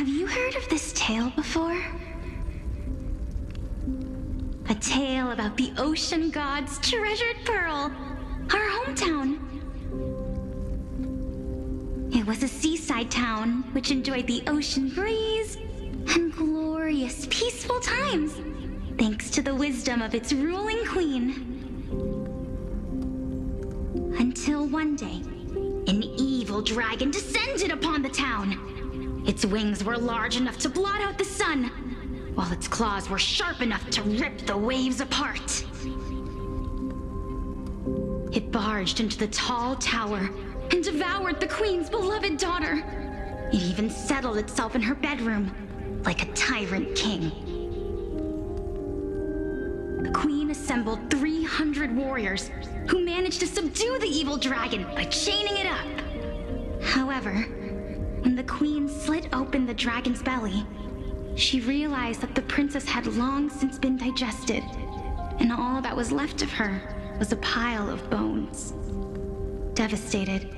Have you heard of this tale before? A tale about the ocean god's treasured pearl, our hometown. It was a seaside town which enjoyed the ocean breeze and glorious, peaceful times, thanks to the wisdom of its ruling queen. Until one day, an evil dragon descended upon the town. Its wings were large enough to blot out the sun, while its claws were sharp enough to rip the waves apart. It barged into the tall tower and devoured the queen's beloved daughter. It even settled itself in her bedroom like a tyrant king. The queen assembled 300 warriors who managed to subdue the evil dragon by chaining it up. However, when the queen slit open the dragon's belly, she realized that the princess had long since been digested, and all that was left of her was a pile of bones. Devastated,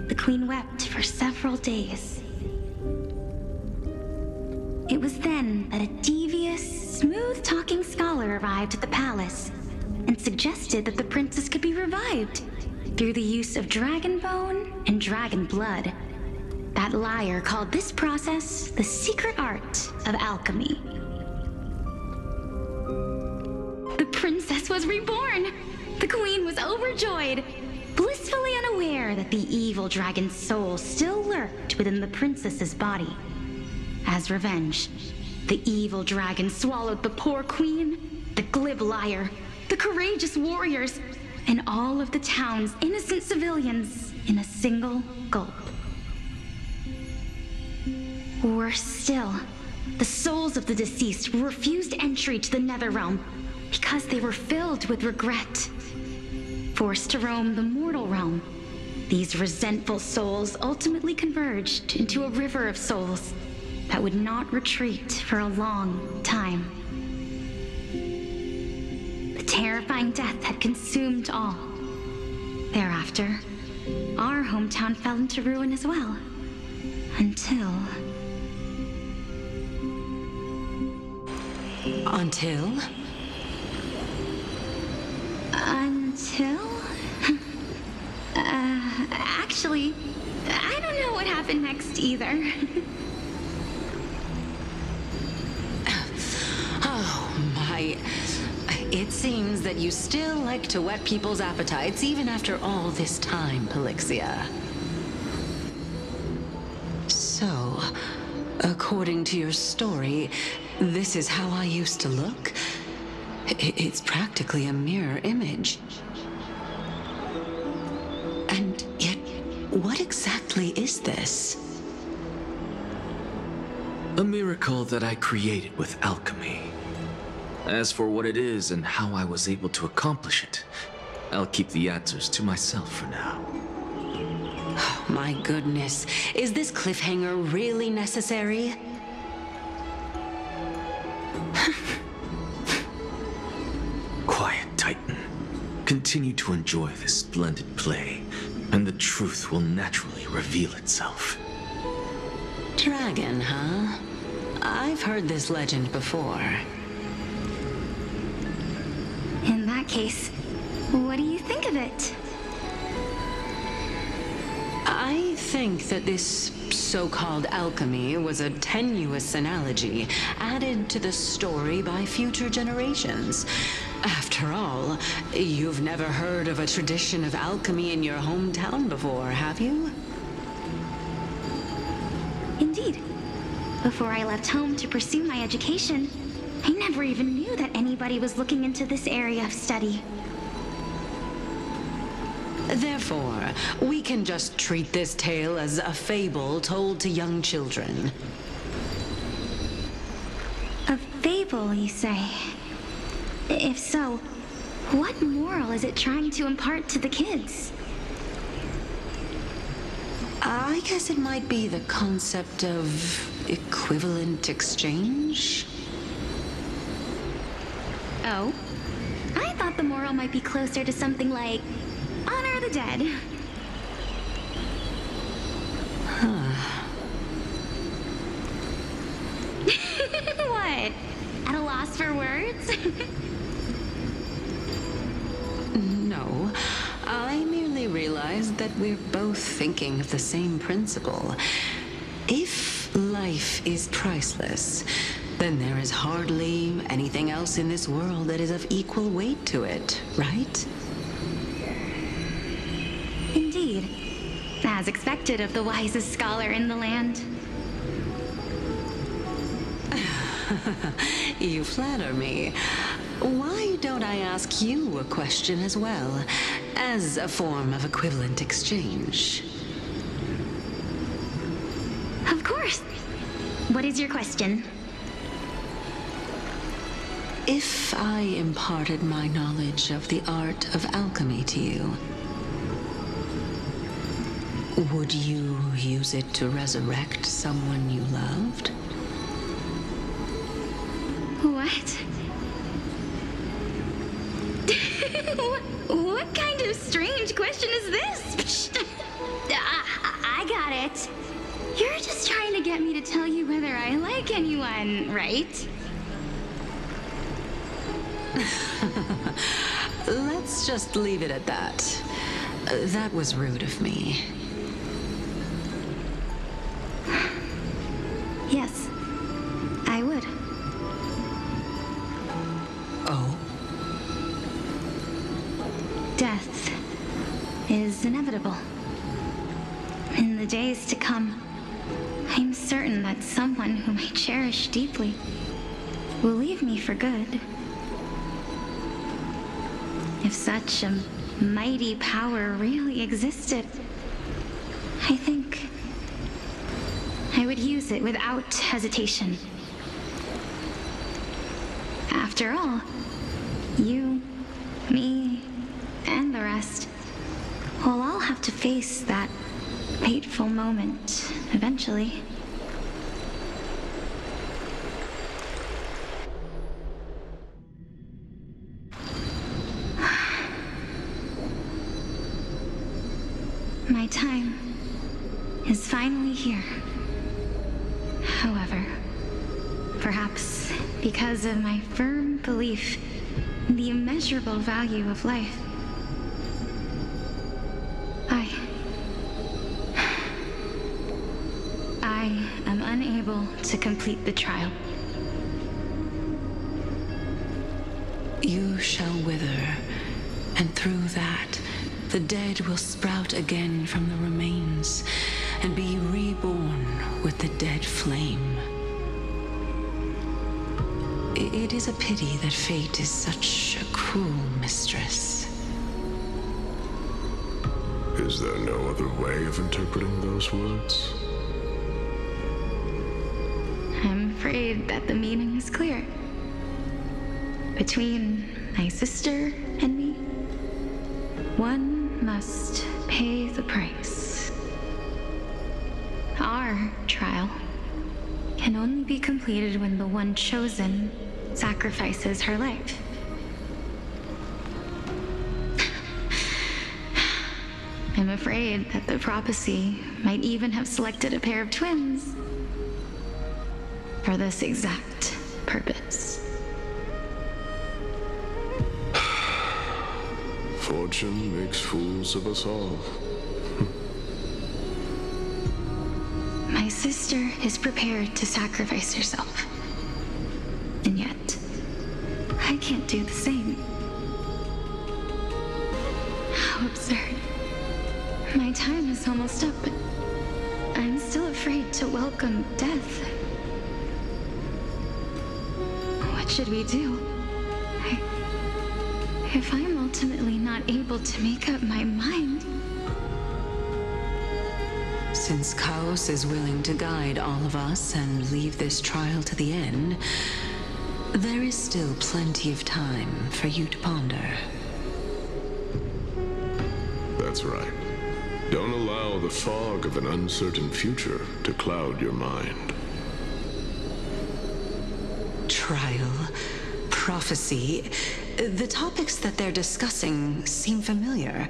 the queen wept for several days. It was then that a devious, smooth-talking scholar arrived at the palace and suggested that the princess could be revived through the use of dragon bone and dragon blood. That liar called this process the secret art of alchemy. The princess was reborn! The queen was overjoyed, blissfully unaware that the evil dragon's soul still lurked within the princess's body. As revenge, the evil dragon swallowed the poor queen, the glib liar, the courageous warriors, and all of the town's innocent civilians in a single gulp. Worse still, the souls of the deceased were refused entry to the Netherrealm because they were filled with regret. Forced to roam the mortal realm, these resentful souls ultimately converged into a river of souls that would not retreat for a long time. The terrifying death had consumed all. Thereafter, our hometown fell into ruin as well. Until... Until? Actually, I don't know what happened next either. Oh, my. It seems that you still like to whet people's appetites even after all this time, Pelixia. So, according to your story, this is how I used to look? It's practically a mirror image. And yet, what exactly is this? A miracle that I created with alchemy. As for what it is and how I was able to accomplish it, I'll keep the answers to myself for now. Oh, my goodness. Is this cliffhanger really necessary? Quiet, Titan. Continue to enjoy this splendid play, and the truth will naturally reveal itself. Dragon, huh? I've heard this legend before. In that case, what do you think of it? I think that this so-called alchemy was a tenuous analogy added to the story by future generations. After all, you've never heard of a tradition of alchemy in your hometown before, have you? Indeed. Before I left home to pursue my education, I never even knew that anybody was looking into this area of study. Therefore, we can just treat this tale as a fable told to young children. A fable, you say? If so, what moral is it trying to impart to the kids? I guess it might be the concept of equivalent exchange? Oh? I thought the moral might be closer to something like honor the dead. loss for words? No, I merely realized that we're both thinking of the same principle. If life is priceless, then there is hardly anything else in this world that is of equal weight to it, right? Indeed. As expected of the wisest scholar in the land. You flatter me. Why don't I ask you a question as well, as a form of equivalent exchange? Of course. What is your question? If I imparted my knowledge of the art of alchemy to you, would you use it to resurrect someone you loved? What? What kind of strange question is this? I got it. You're just trying to get me to tell you whether I like anyone, right? Let's just leave it at that. That was rude of me. Yes, I would. Oh? Death is inevitable. In the days to come, I'm certain that someone whom I cherish deeply will leave me for good. If such a mighty power really existed, I think I would use it without hesitation. After all, you, me, and the rest will all have to face that fateful moment eventually. My time is finally here. However, perhaps because of my firm belief in the immeasurable value of life, I am unable to complete the trial. You shall wither, and through that, the dead will sprout again from the remains, and be reborn with the dead flame. It is a pity that fate is such a cruel mistress. Is there no other way of interpreting those words? I'm afraid that the meaning is clear. Between my sister and me, one must pay the price. Our trial can only be completed when the one chosen sacrifices her life. I'm afraid that the prophecy might even have selected a pair of twins for this exact purpose. Fortune makes fools of us all. My sister is prepared to sacrifice herself. And yet, I can't do the same. How absurd. My time is almost up, but I'm still afraid to welcome death. What should we do? If I'm ultimately not able to make up my mind... Since Chaos is willing to guide all of us and leave this trial to the end, there is still plenty of time for you to ponder. That's right. Don't allow the fog of an uncertain future to cloud your mind. Trial, prophecy, the topics that they're discussing seem familiar.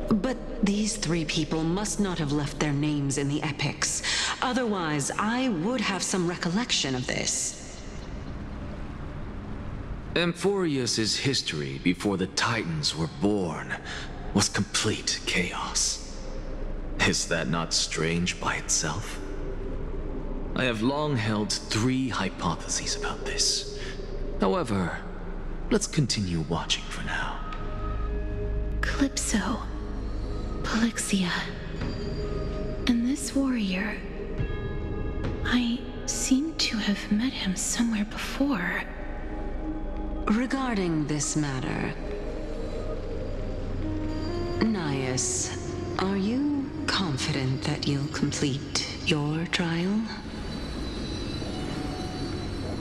But these three people must not have left their names in the epics. Otherwise, I would have some recollection of this. Amphorius's history before the Titans were born was complete chaos. Is that not strange by itself? I have long held 3 hypotheses about this. However, let's continue watching for now. Calypso, Polixia, and this warrior. I seem to have met him somewhere before. Regarding this matter, Nias, are you confident that you'll complete your trial?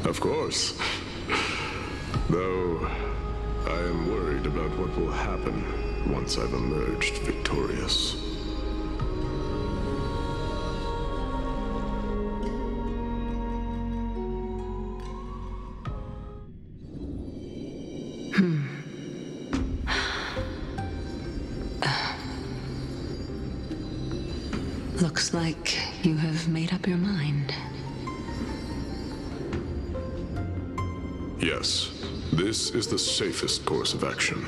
Of course. Though, I am worried about what will happen once I've emerged victorious. Looks like you have made up your mind. Yes, this is the safest course of action.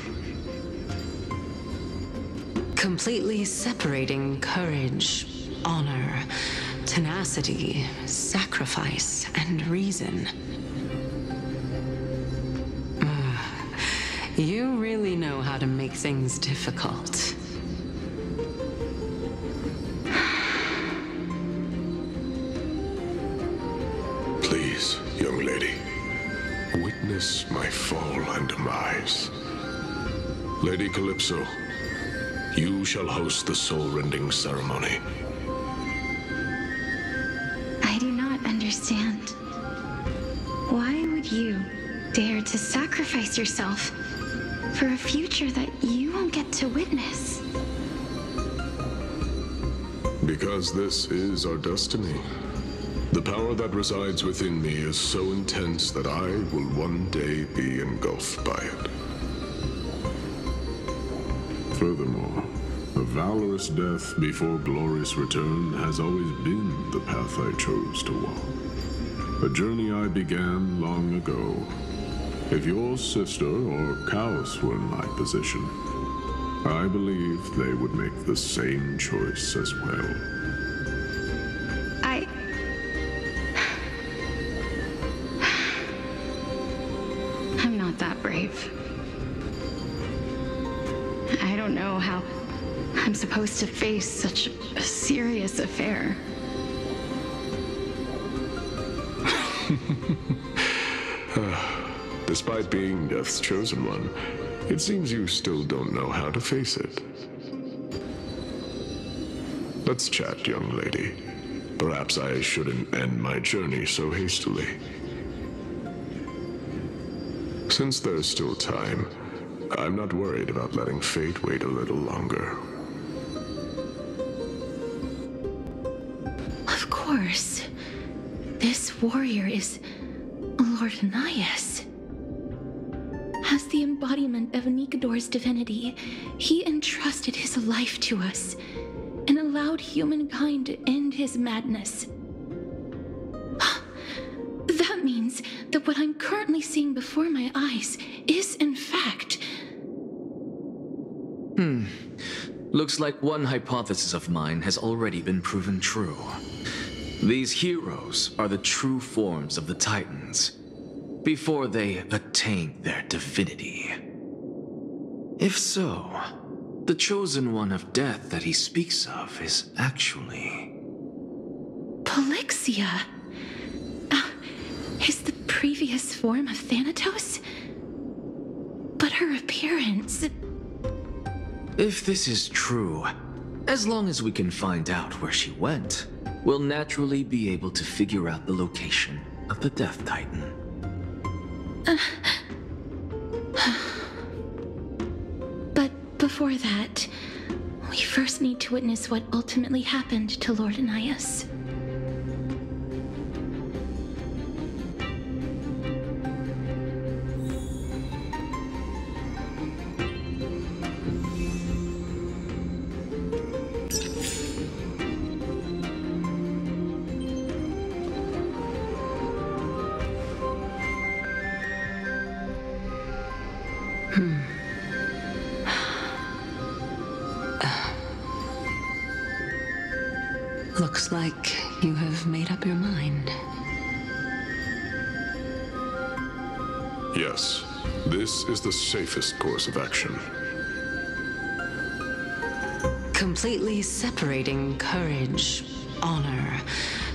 Completely separating courage, honor, tenacity, sacrifice, and reason. You really know how to make things difficult. Please, young lady, witness my fall and demise. Lady Calypso, you shall host the soul-rending ceremony. I do not understand. Why would you dare to sacrifice yourself for a future that you won't get to witness? Because this is our destiny. The power that resides within me is so intense that I will one day be engulfed by it. Furthermore, a valorous death before glorious return has always been the path I chose to walk. A journey I began long ago. If your sister or Kaos were in my position, I believe they would make the same choice as well. I'm not that brave. I don't know how I'm supposed to face such a serious affair. Despite being Death's chosen one, it seems you still don't know how to face it. Let's chat, young lady. Perhaps I shouldn't end my journey so hastily. Since there's still time, I'm not worried about letting fate wait a little longer. Of course. This warrior is Lord Nias. As the embodiment of Nikador's divinity, he entrusted his life to us and allowed humankind to end his madness. That means that what I'm currently seeing before my eyes is, in fact... Looks like one hypothesis of mine has already been proven true. These heroes are the true forms of the Titans, before they attained their divinity. If so, the chosen one of death that he speaks of is actually... Polixia? Is the previous form of Thanatos? But her appearance... If this is true, as long as we can find out where she went, we'll naturally be able to figure out the location of the Death Titan. But before that, we first need to witness what ultimately happened to Lord Nias. Looks like you have made up your mind. Yes, this is the safest course of action. Completely separating courage, honor,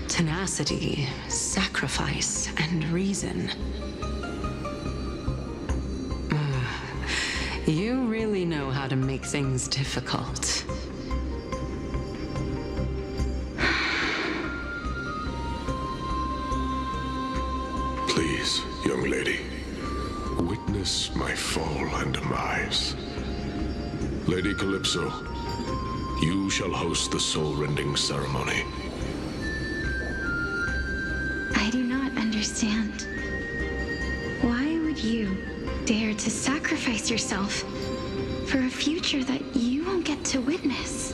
tenacity, sacrifice, and reason. You really know how to make things difficult. Please, young lady, witness my fall and demise. Lady Calypso, you shall host the soul-rending ceremony. I do not understand. Why would you dare to sacrifice yourself for a future that you won't get to witness?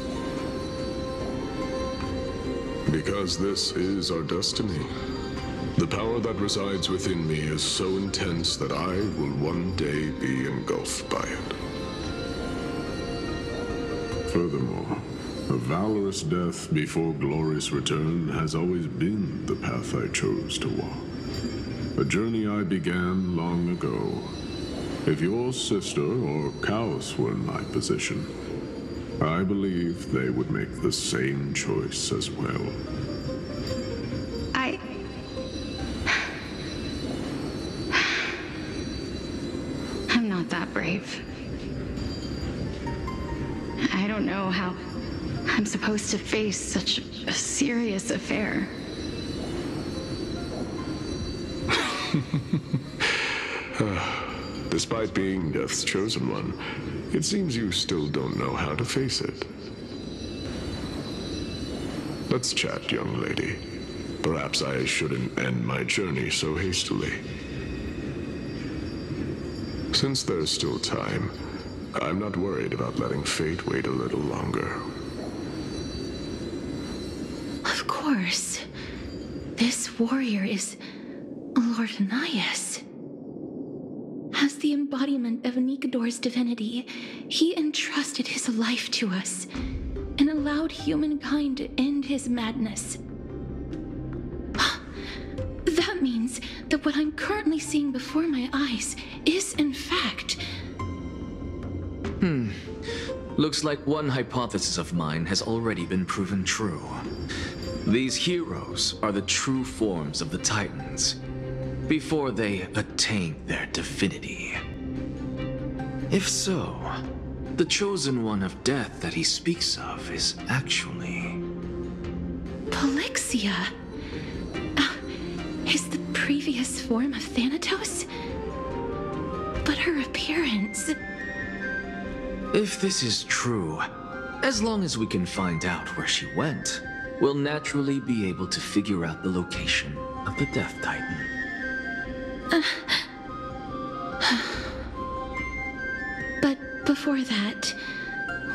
Because this is our destiny. The power that resides within me is so intense that I will one day be engulfed by it. Furthermore, a valorous death before glorious return has always been the path I chose to walk. A journey I began long ago. If your sister or Chaos were in my position, I believe they would make the same choice as well. I'm not that brave. I don't know how I'm supposed to face such a serious affair. Despite being Death's chosen one, it seems you still don't know how to face it. Let's chat, young lady. Perhaps I shouldn't end my journey so hastily. Since there's still time, I'm not worried about letting fate wait a little longer. Of course. This warrior is Lord Anias. As the embodiment of Nikador's divinity, he entrusted his life to us and allowed humankind to end his madness. That means that what I'm currently seeing before my eyes is, in fact... Looks like one hypothesis of mine has already been proven true. These heroes are the true forms of the Titans, before they attain their divinity. If so, the chosen one of death that he speaks of is actually... Polixia? Is the previous form of Thanatos? But her appearance... If this is true, as long as we can find out where she went, we'll naturally be able to figure out the location of the Death Titan. But before that,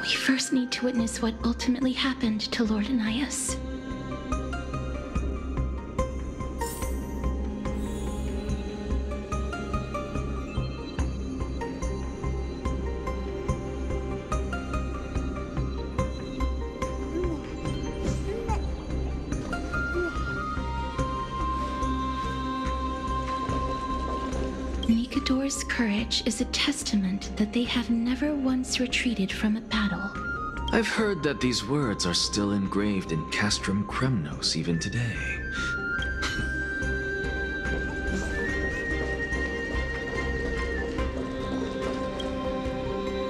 we first need to witness what ultimately happened to Lord Anias. Nikador's courage is a testament that they have never once retreated from a battle. I've heard that these words are still engraved in Castrum Kremnos even today.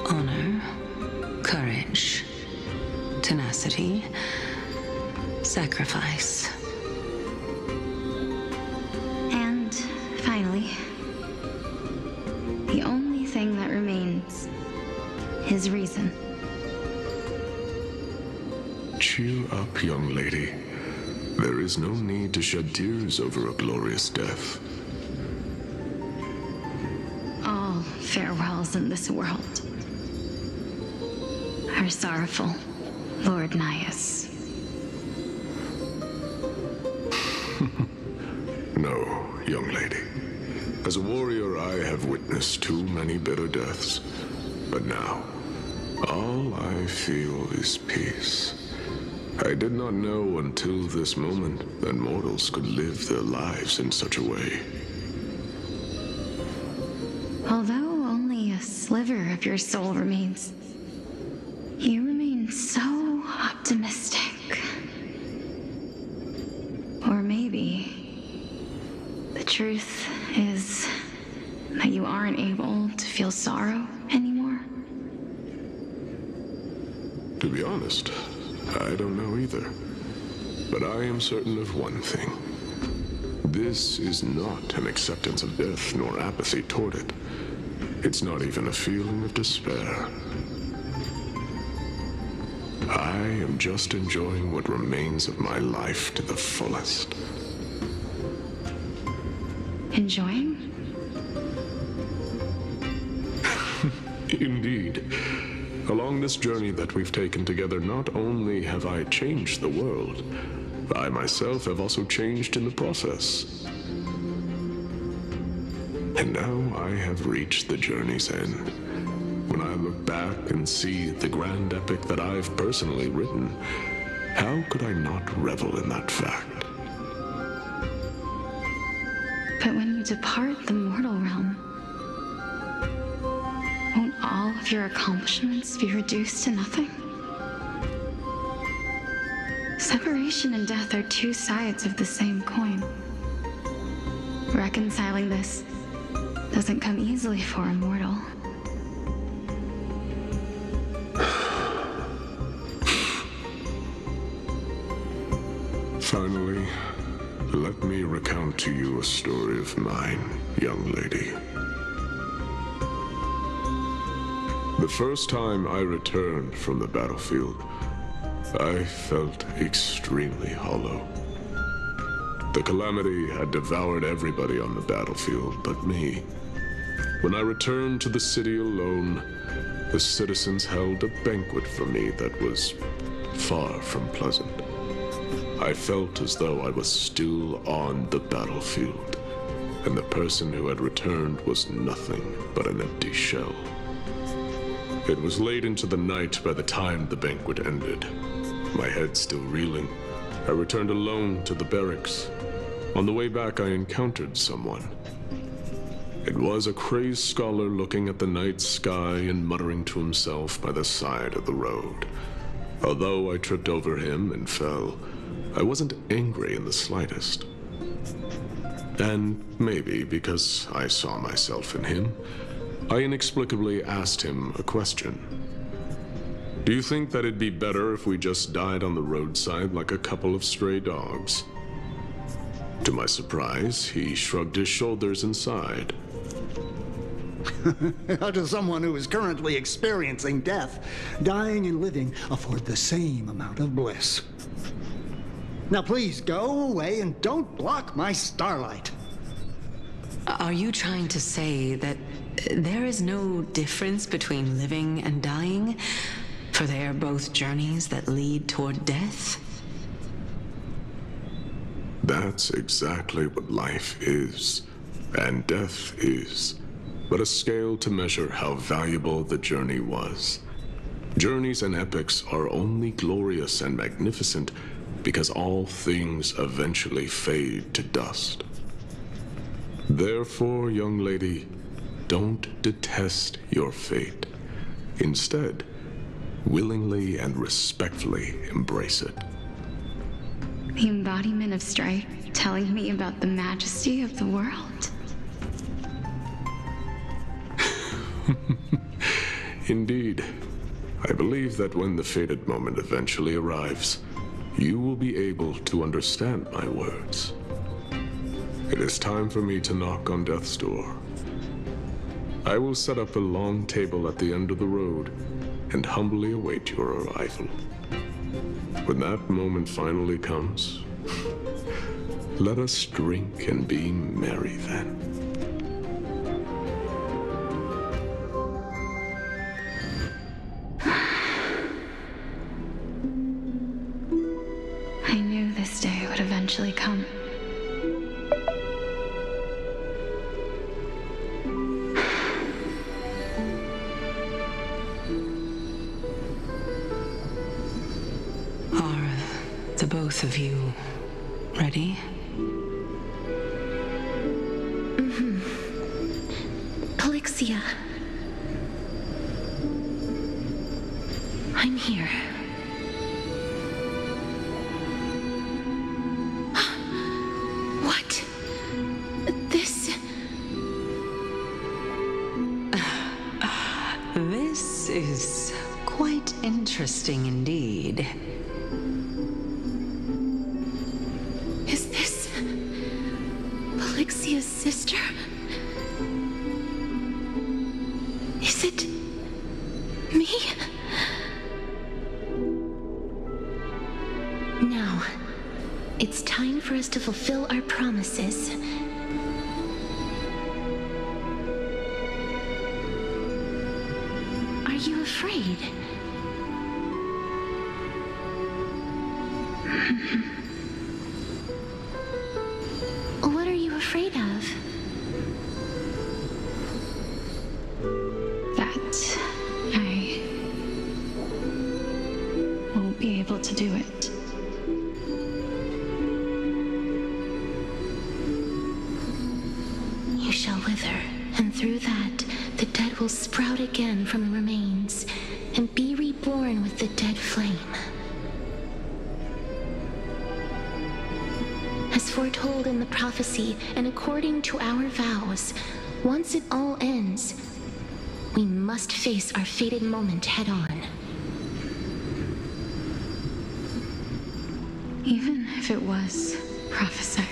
Honor, courage, tenacity, sacrifice. And finally, the only thing that remains is reason. Cheer up, young lady. There is no need to shed tears over a glorious death. All farewells in this world are sorrowful, Lord Anias. No, young lady. As a warrior, I have witnessed too many bitter deaths. But now, all I feel is peace. I did not know until this moment that mortals could live their lives in such a way. Although only a sliver of your soul remains, you remain so optimistic. Or maybe the truth is that you aren't able to feel sorrow anymore. To be honest, I don't know either. But I am certain of one thing. This is not an acceptance of death nor apathy toward it. It's not even a feeling of despair. I am just enjoying what remains of my life to the fullest. Enjoying? Indeed. Along this journey that we've taken together, not only have I changed the world, I myself have also changed in the process. And now I have reached the journey's end. When I look back and see the grand epic that I've personally written, how could I not revel in that fact? But when you depart the mortal realm, won't all of your accomplishments be reduced to nothing? Separation and death are two sides of the same coin. Reconciling this doesn't come easily for a mortal. Finally, let me recount to you a story of mine, young lady. The first time I returned from the battlefield, I felt extremely hollow. The calamity had devoured everybody on the battlefield but me. When I returned to the city alone, the citizens held a banquet for me that was far from pleasant. I felt as though I was still on the battlefield, and the person who had returned was nothing but an empty shell. It was late into the night by the time the banquet ended. My head still reeling, I returned alone to the barracks. On the way back, I encountered someone. It was a crazed scholar looking at the night sky and muttering to himself by the side of the road. Although I tripped over him and fell, I wasn't angry in the slightest. And maybe because I saw myself in him, I inexplicably asked him a question. Do you think that it'd be better if we just died on the roadside like a couple of stray dogs? To my surprise, he shrugged his shoulders and sighed. How does someone who is currently experiencing death, dying and living, afford the same amount of bliss? Now please go away and don't block my starlight. Are you trying to say that there is no difference between living and dying? For they are both journeys that lead toward death? That's exactly what life is, and death is, but a scale to measure how valuable the journey was. Journeys and epics are only glorious and magnificent because all things eventually fade to dust. Therefore, young lady, don't detest your fate. Instead, willingly and respectfully embrace it. The embodiment of strife telling me about the majesty of the world. Indeed. I believe that when the fated moment eventually arrives, you will be able to understand my words. It is time for me to knock on death's door. I will set up a long table at the end of the road and humbly await your arrival. When that moment finally comes, let us drink and be merry then. I knew this day would eventually come. Our the both of you ready? Polixia. I'm here. What? This... This is quite interesting indeed. Is this... Polixia's sister? Is it... me? Now, it's time for us to fulfill our promises. Are you afraid? What are you afraid of? That I won't be able to do it. You shall wither, and through that, the dead will sprout again from the remains, and be reborn with the dead flame. As foretold in the prophecy, and according to our vows, once it all ends, we must face our fated moment head-on. Even if it was prophesied,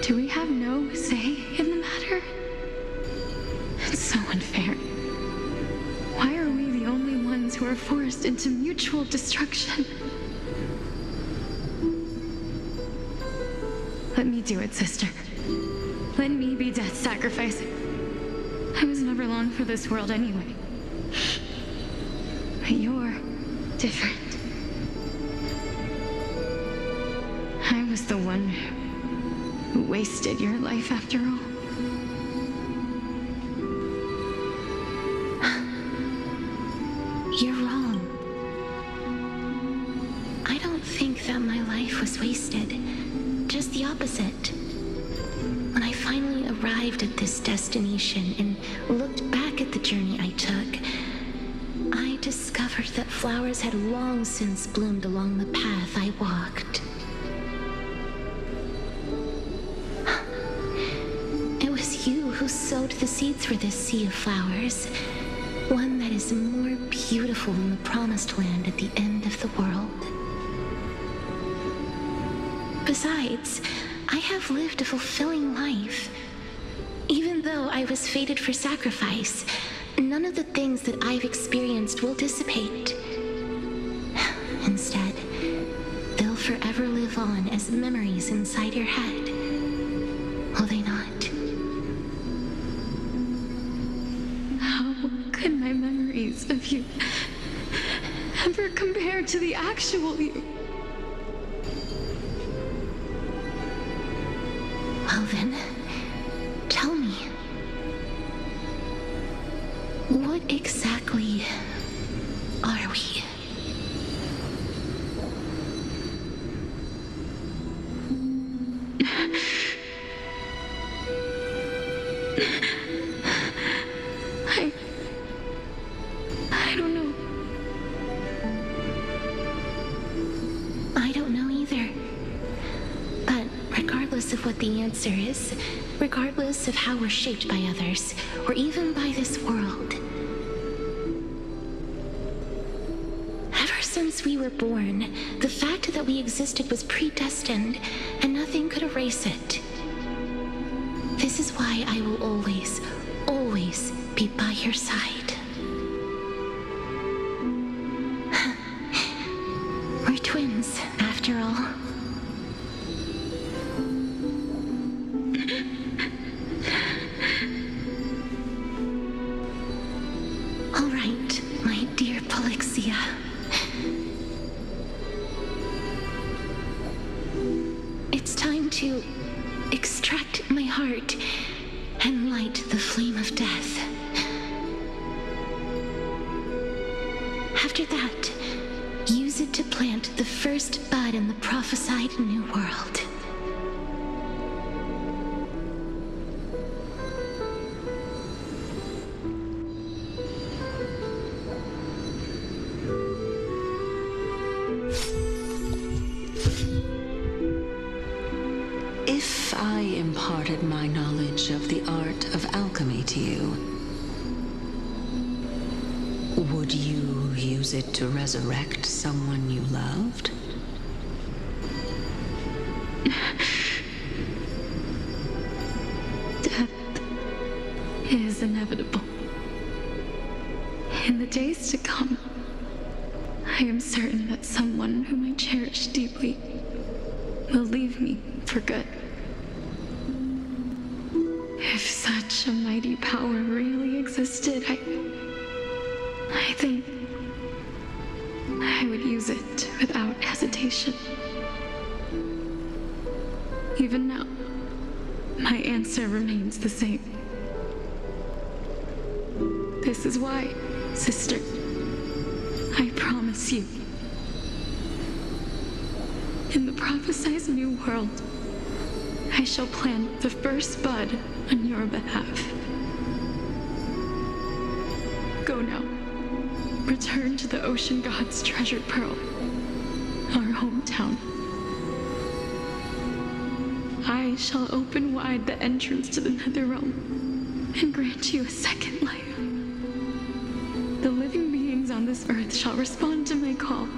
do we have no say in the matter? It's so unfair. Why are we the only ones who are forced into mutual destruction? Let me do it, sister. Let me be death's sacrifice. I was never long for this world anyway. But you're different. I was the one who wasted your life after all. You're wrong. I don't think that my life was wasted. Just the opposite. When I finally arrived at this destination and looked back at the journey I took, I discovered that flowers had long since bloomed along the path I walked. It was you who sowed the seeds for this sea of flowers, one that is more beautiful than the promised land at the end of the world. Besides, I have lived a fulfilling life. Even though I was fated for sacrifice, none of the things that I've experienced will dissipate. Instead, they'll forever live on as memories inside your head. Will they not? How could my memories of you ever compare to the actual you? Well then, tell me. What exactly are we? I don't know. I don't know either. But regardless of what the answer is, regardless of how we're shaped by others, or even by this world, ever since we were born, the fact that we existed was predestined, and nothing could erase it. This is why I will always, always be by your side. We're twins, after all. All right, my dear Polixia. It's time to extract my heart and light the flame of death. After that, use it it to plant the first bud in the prophesied new world. If I imparted my knowledge of the art of alchemy to you, would you use it to resurrect someone you loved? Death is inevitable. In the days to come, I am certain that someone whom I cherish deeply will leave me for good. If such a mighty power really existed, I think I would use it without hesitation. Even now, my answer remains the same. This is why, sister, I promise you, in the prophesied new world, I shall plant the first bud on your behalf. Go now. Return to the ocean god's treasured pearl, our hometown. I shall open wide the entrance to the Netherrealm and grant you a second life. The living beings on this earth shall respond to my call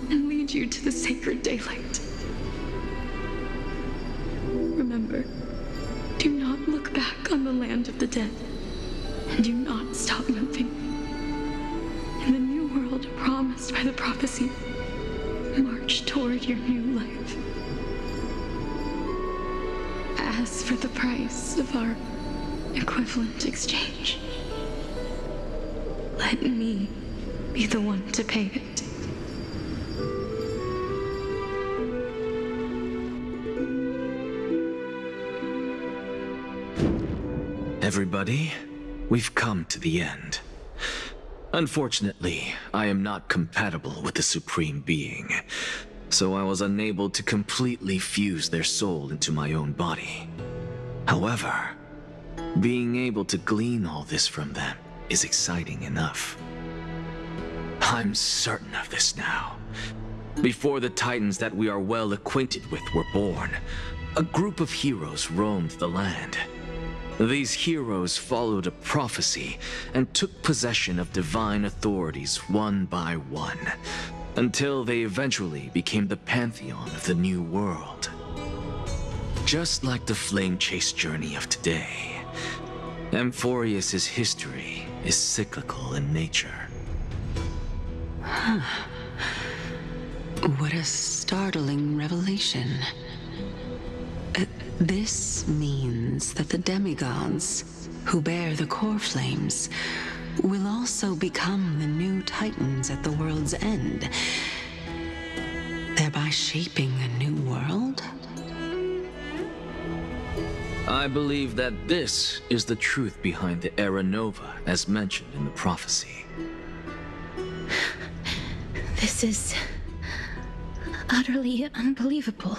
and lead you to the sacred daylight. Remember, do not look back on the land of the dead, and do not stop moving. In the new world promised by the prophecy, march toward your new life. As for the price of our equivalent exchange, let me be the one to pay it. Everybody, we've come to the end. Unfortunately, I am not compatible with the Supreme Being, so I was unable to completely fuse their soul into my own body. However, being able to glean all this from them is exciting enough. I'm certain of this now. Before the Titans that we are well acquainted with were born, a group of heroes roamed the land. These heroes followed a prophecy and took possession of divine authorities one by one, until they eventually became the pantheon of the new world. Just like the flame chase journey of today, Amphorius's history is cyclical in nature. What a startling revelation. This means that the demigods, who bear the core flames, will also become the new Titans at the world's end, thereby shaping a new world? I believe that this is the truth behind the Era Nova, as mentioned in the prophecy. This is utterly unbelievable.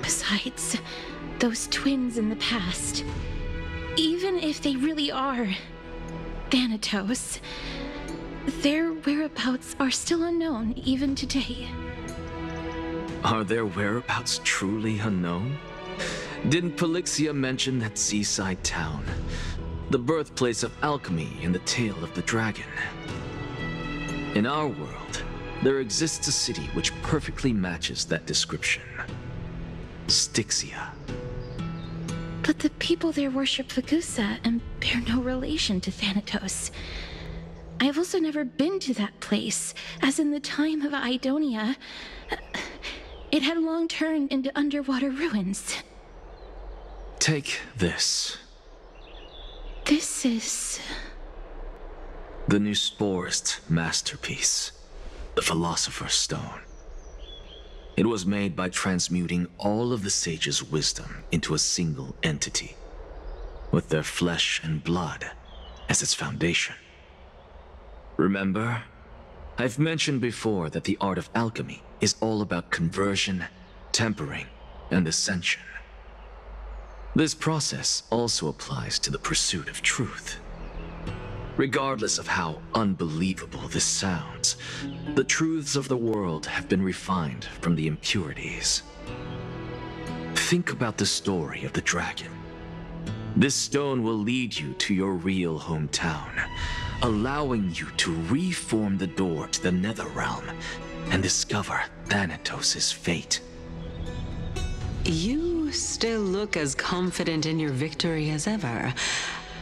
Besides, those twins in the past, even if they really are Thanatos, their whereabouts are still unknown even today. Are their whereabouts truly unknown? Didn't Polixia mention that seaside town, the birthplace of alchemy in the Tale of the Dragon? In our world, there exists a city which perfectly matches that description. Styxia. But the people there worship Vagusa and bear no relation to Thanatos. I have also never been to that place, as in the time of Idonia, it had long turned into underwater ruins. Take this. This is... the Nusporist masterpiece, the Philosopher's Stone. It was made by transmuting all of the sages' wisdom into a single entity, with their flesh and blood as its foundation. Remember, I've mentioned before that the art of alchemy is all about conversion, tempering, and ascension. This process also applies to the pursuit of truth. Regardless of how unbelievable this sounds, the truths of the world have been refined from the impurities. Think about the story of the dragon. This stone will lead you to your real hometown, allowing you to reform the door to the Netherrealm and discover Thanatos' fate. You still look as confident in your victory as ever.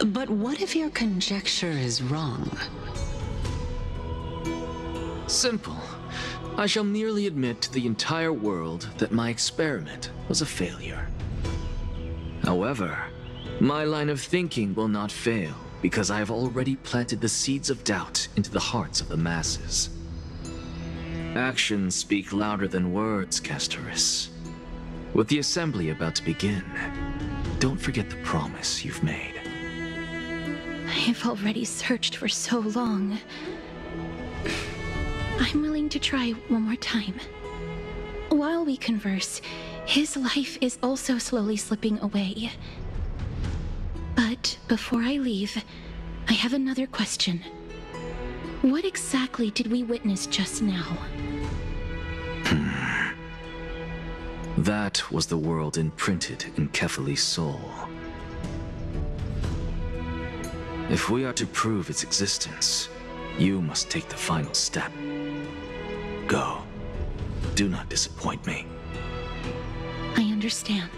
But what if your conjecture is wrong? Simple. I shall merely admit to the entire world that my experiment was a failure. However, my line of thinking will not fail because I have already planted the seeds of doubt into the hearts of the masses. Actions speak louder than words, Castorus. With the assembly about to begin, don't forget the promise you've made. I've already searched for so long. I'm willing to try one more time. While we converse, his life is also slowly slipping away. But before I leave, I have another question. What exactly did we witness just now? That was the world imprinted in Kefali's soul. If we are to prove its existence, you must take the final step. Go. Do not disappoint me. I understand.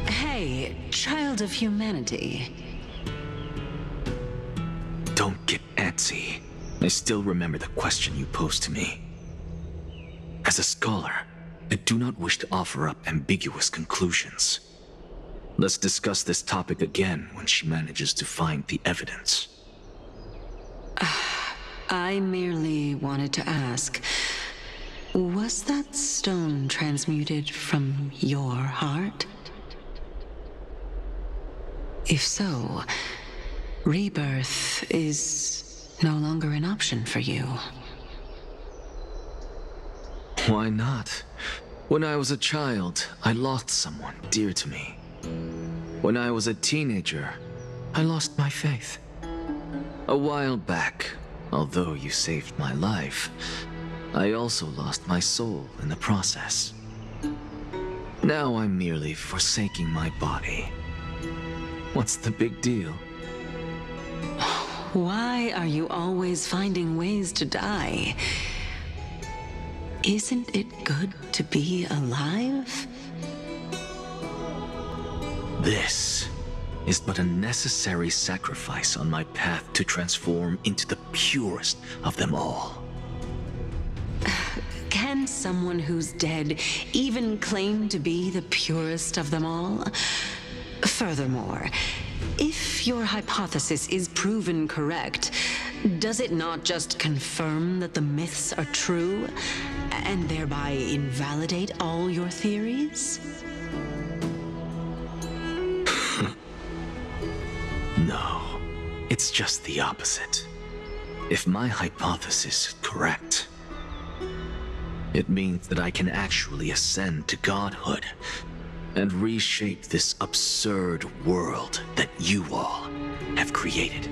Hey, child of humanity. Don't get antsy. I still remember the question you posed to me. As a scholar, I do not wish to offer up ambiguous conclusions. Let's discuss this topic again when she manages to find the evidence. I merely wanted to ask, was that stone transmuted from your heart? If so, rebirth is no longer an option for you. Why not? When I was a child, I lost someone dear to me. When I was a teenager, I lost my faith. A while back, although you saved my life, I also lost my soul in the process. Now I'm merely forsaking my body. What's the big deal? Why are you always finding ways to die? Isn't it good to be alive? This is but a necessary sacrifice on my path to transform into the purest of them all. Can someone who's dead even claim to be the purest of them all? Furthermore, if your hypothesis is proven correct, does it not just confirm that the myths are true, and thereby invalidate all your theories? No, it's just the opposite. If my hypothesis is correct, it means that I can actually ascend to godhood and reshape this absurd world that you all have created.